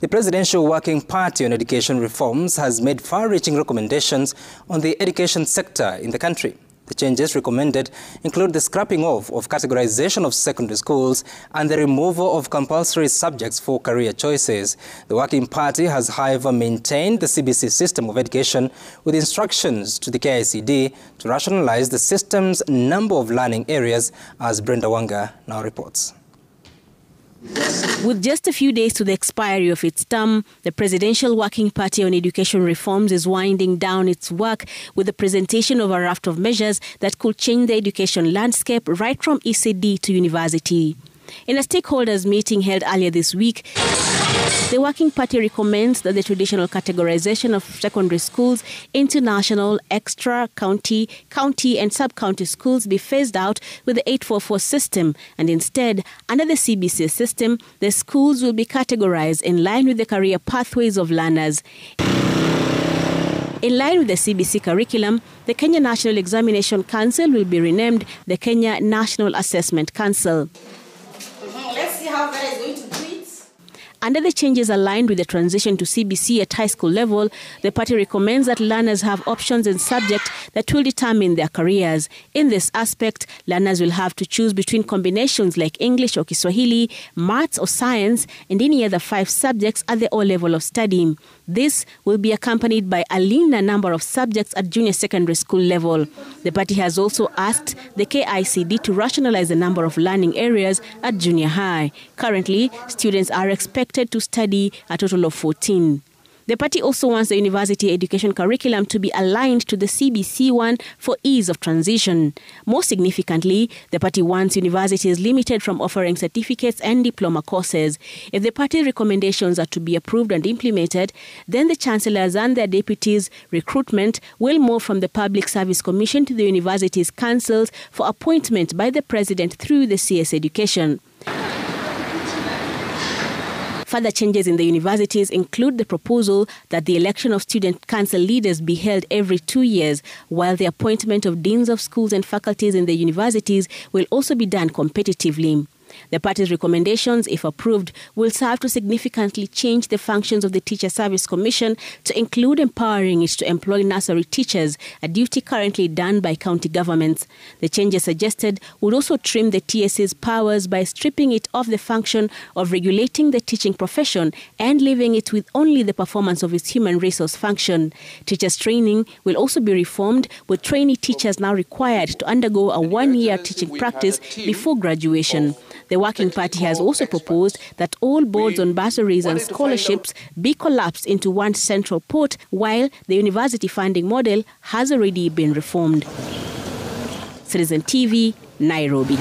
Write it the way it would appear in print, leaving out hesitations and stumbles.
The Presidential Working Party on Education Reforms has made far-reaching recommendations on the education sector in the country. The changes recommended include the scrapping off of categorization of secondary schools and the removal of compulsory subjects for career choices. The Working Party has, however, maintained the CBC system of education with instructions to the KICD to rationalize the system's number of learning areas, as Brenda Wanga now reports. With just a few days to the expiry of its term, the Presidential Working Party on Education Reforms is winding down its work with the presentation of a raft of measures that could change the education landscape right from ECD to university. In a stakeholders meeting held earlier this week, the Working Party recommends that the traditional categorization of secondary schools into national, extra, county, and sub-county schools be phased out with the 844 system, and instead, under the CBC system, the schools will be categorized in line with the career pathways of learners. In line with the CBC curriculum, the Kenya National Examination Council will be renamed the Kenya National Assessment Council. Let's see how that is going to do it. Under the changes aligned with the transition to CBC at high school level, the party recommends that learners have options in subjects that will determine their careers. In this aspect, learners will have to choose between combinations like English or Kiswahili, maths or science, and any other 5 subjects at the O level of study. This will be accompanied by a leaner number of subjects at junior secondary school level. The party has also asked the KICD to rationalize the number of learning areas at junior high. Currently, students are expected to study a total of 14. The party also wants the university education curriculum to be aligned to the CBC one for ease of transition. More significantly, the party wants universities limited from offering certificates and diploma courses. If the party's recommendations are to be approved and implemented, then the chancellors and their deputies' recruitment will move from the Public Service Commission to the university's councils for appointment by the president through the CS Education. Further changes in the universities include the proposal that the election of student council leaders be held every 2 years, while the appointment of deans of schools and faculties in the universities will also be done competitively. The party's recommendations, if approved, will serve to significantly change the functions of the Teacher Service Commission to include empowering it to employ nursery teachers, a duty currently done by county governments. The changes suggested would also trim the TSC's powers by stripping it of the function of regulating the teaching profession and leaving it with only the performance of its human resource function. Teachers' training will also be reformed, with trainee teachers now required to undergo a 1-year teaching practice before graduation. The Working Party has also proposed that all boards on bursaries and scholarships be collapsed into one central pot, while the university funding model has already been reformed. Citizen TV, Nairobi.